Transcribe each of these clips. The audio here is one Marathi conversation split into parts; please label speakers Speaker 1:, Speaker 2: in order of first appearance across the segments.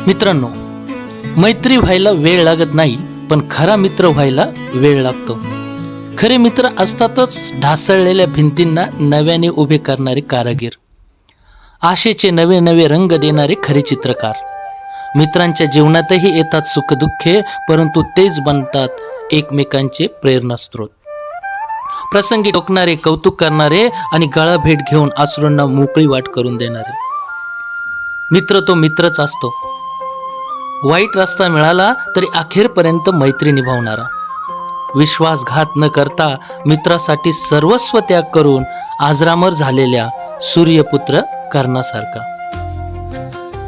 Speaker 1: मित्रांनो, मैत्री व्हायला वेळ लागत नाही, पण खरा मित्र व्हायला वेळ लागतो. खरे मित्र असतातच ढासळलेल्या भिंतींना नव्याने उभे करणारे कारागीर, आशेचे नवे नवे रंग देणारे खरे चित्रकार. मित्रांच्या जीवनातही येतात सुखदुःखे, परंतु तेच बनतात एकमेकांचे प्रेरणास्त्रोत. प्रसंगी टोकणारे, कौतुक करणारे आणि गळा भेट घेऊन अश्रूंना मोकळी वाट करून देणारे. मित्र तो मित्रच असतो. वाईट रस्ता मिळाला तरी अखेरपर्यंत मैत्री निभावणारा, विश्वासघात न करता मित्रासाठी सर्वस्व त्याग करून आजरामर झालेल्या सूर्यपुत्र कर्णासारखा.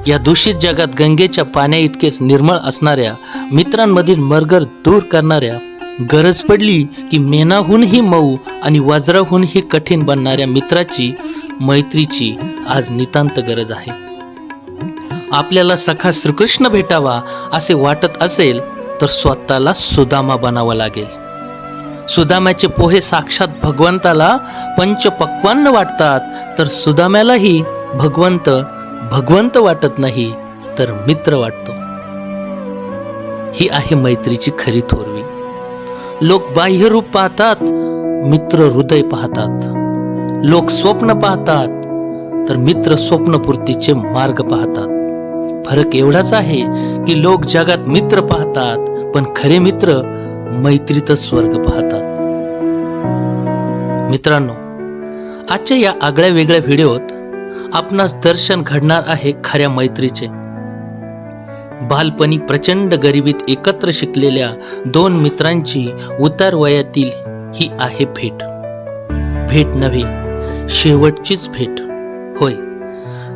Speaker 1: या दूषित जगात गंगेच्या पाण्या इतकेच निर्मळ असणाऱ्या, मित्रांमधील मरगर दूर करणाऱ्या, गरज पडली की मेणाहूनही मऊ आणि वज्राहूनही कठीण बनणाऱ्या मित्राची, मैत्रीची आज नितांत गरज आहे. आपल्याला सखा श्रीकृष्ण भेटावा असे वाटत असेल तर स्वतःला सुदामा बनावा लागेल. सुदाम्याचे पोहे साक्षात भगवंताला पंचपक्वान्न वाटतात, तर सुदाम्यालाही भगवंत वाटत नाही, तर मित्र वाटतो. ही आहे मैत्रीची खरी थोरवी. लोक बाह्य रूप पाहतात, मित्र हृदय पाहतात. लोक स्वप्न पाहतात, तर मित्र स्वप्नपूर्तीचे मार्ग पाहतात. फरक एवढाच आहे की लोक जगात मित्र पाहतात, पण खरे मित्र मैत्रीतच स्वर्ग पाहतात. मित्रांनो, आजच्या या आगळ्या वेगळ्या व्हिडिओत आपणास दर्शन घडणार आहे खऱ्या मैत्रीचे. बालपणी प्रचंड गरिबीत एकत्र शिकलेल्या दोन मित्रांची उतार वयातील ही आहे भेट. भेट नव्हे, शेवटचीच भेट. होय,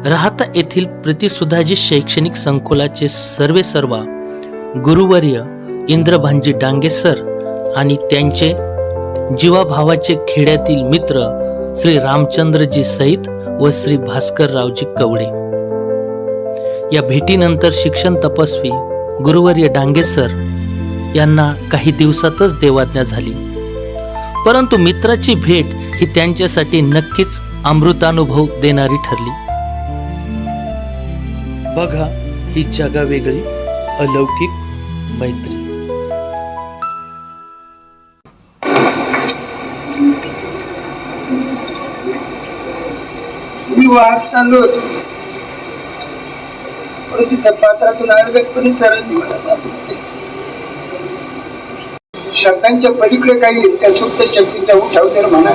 Speaker 1: राहता येथील प्रीतिसुधाजी शैक्षणिक संकुलाचे सर्वेसर्वा गुरुवर्य इंद्रभानजी डांगे सर आणि त्यांचे जीवाभावाचे खेड्यातील मित्र श्री रामचंद्रजी सहित व श्री भास्कररावजी कवडे. या भेटीनंतर शिक्षण तपस्वी गुरुवर्य डांगे सर यांना काही दिवसातच देवाज्ञा झाली. परंतु मित्राची भेट ही त्यांच्यासाठी नक्कीच अमृतानुभव देणारी ठरली. बघा ही जगावेगळी अलौकिक मैत्री.
Speaker 2: मी वाहत चाललो होतो, परंतु त्या पात्रातून अडगतपणे सरांनी मला शब्दांच्या पलीकडे काही त्या सुप्त शक्तीचा उठाव तर म्हणा.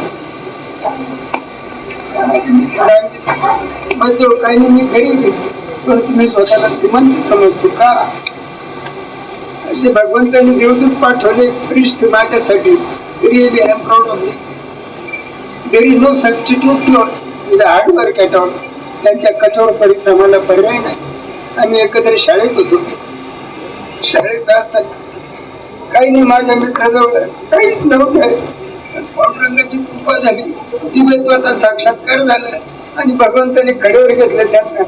Speaker 2: काही मी घरी गेलो, परंतु मी स्वतःला श्रीमंत समजतो का? असे भगवंतांनी देवदूत पाठवले प्रिस्ट माझ्यासाठी. Really I am proud of it. There is no substitute to the hard work at all. त्यांच्या कठोर परिश्रमाला पर्याय नाही. आम्ही एकत्र शाळेत होतो. शाळेत असतात काही नाही, माझ्या मित्राजवळ काहीच नव्हतं. पांडुरंगाची कृपा झाली, दिव्यत्वाचा साक्षात्कार झाला आणि भगवंताने कडेवर घेतलं त्यांना.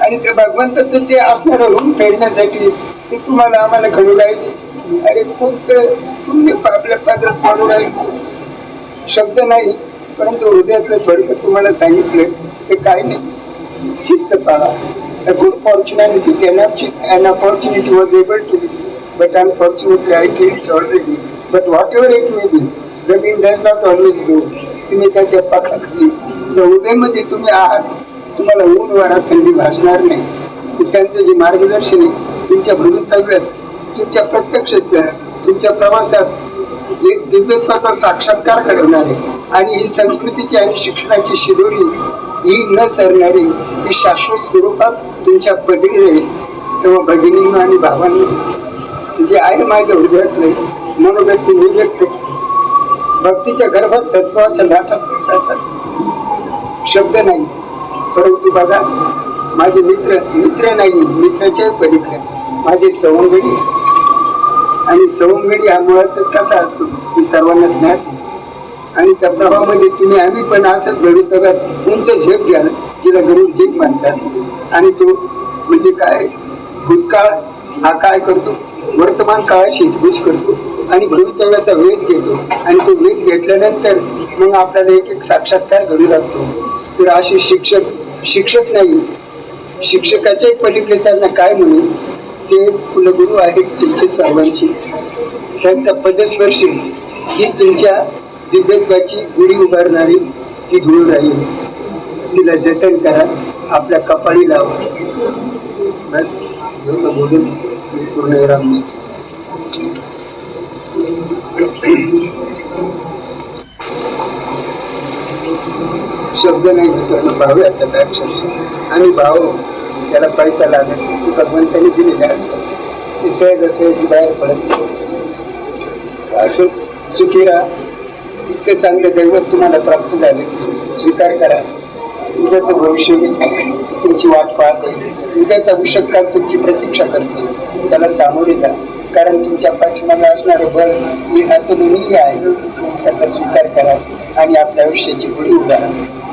Speaker 2: आणि त्या भगवंताचं ते असणारं रूम फेडण्यासाठी ते तुम्हाला आम्हाला घडू राहिले. अरे खूप तुम्ही आपल्या पात्रात पाडू राहिले. शब्द नाही, परंतु हृदयातलं थोडक्यात तुम्हाला सांगितलं ते काय नाही. शिस्त पाळा. A good fortunately, an opportunity was able to be, but unfortunately I killed it already. But whatever it may be, the wind does not always blow. तुम्ही त्याच्या पाखाखाली हृदयामध्ये तुम्ही आहात, तुम्हाला ऊन वारा थंडी भासणार नाही. त्यांचं जे मार्गदर्शन आहे तुमच्या भवितव्यात, तुमच्या प्रत्यक्षात, तुमच्या प्रवासात एक दिव्यत्वाचा साक्षात्कार घडवणार आहे. आणि ही संस्कृतीची आणि शिक्षणाची शिदोरी ही न सरणारी, ही शाश्वत स्वरूपात तुमच्या पदरी राहील. तेव्हा भगिनींना आणि भावांनी जे आहे माझ्या हृदयातलं मनोव्यक्ती मी व्यक्त भक्तीच्या गर्भात सत्वाच्या लाटात मिसळतात. शब्द नाही, परंतु बघा माझे मित्र नाही, मित्राच्या पलीकडे माझे सवंगडी. आणि सवंगडी हा मुळातच कसा असतो ही सर्वांना ज्ञात आहे. आणि त्या प्रभावामध्ये तुम्ही आम्ही पण असंच भवितव्यात उंच झेप घ्या, जिला गरुड झेप म्हणतात. आणि तो म्हणजे काय, भूतकाळ हा काय करतो, वर्तमान काळाशी हितगुज करतो आणि भवितव्याचा वेध घेतो. आणि तो वेध घेतल्यानंतर मग आपल्याला एक एक साक्षात्कार घडू लागतो. तर असे शिक्षक नाही, शिक्षकाच्या पलीकडे त्यांना काय म्हणू, ते कुलगुरू आहेत तुमचे सर्वांची. त्यांचा पदस्पर्शी ही तुमच्या दिव्यत्वाची गुढी उभारणारी ती धूळ राहील. तिला जतन करा, आपल्या कपाळी लावा. बस एवढं बोलून मी पूर्ण विराम देतो. शब्द नाही मित्रांनो, भाव येतात अक्षरशः. आणि भाव त्याला पैसा लागत नाही, भगवंताने दिलेले असतात, ते सहज बाहेर पडत नाही. असो, सुखी राहा. इतकं चांगलं दैवत तुम्हाला प्राप्त झाले, स्वीकार करा. उद्याचं भविष्य तुमची वाट पाहते, उद्याचा विषयकाल तुमची प्रतीक्षा करते. त्याला सामोरे जा, कारण तुमच्या पाठीमागे असणारं बळ हे अतुलनीय आहे. त्याचा स्वीकार करा आणि आपल्या आयुष्याची पुढे उभा राहा.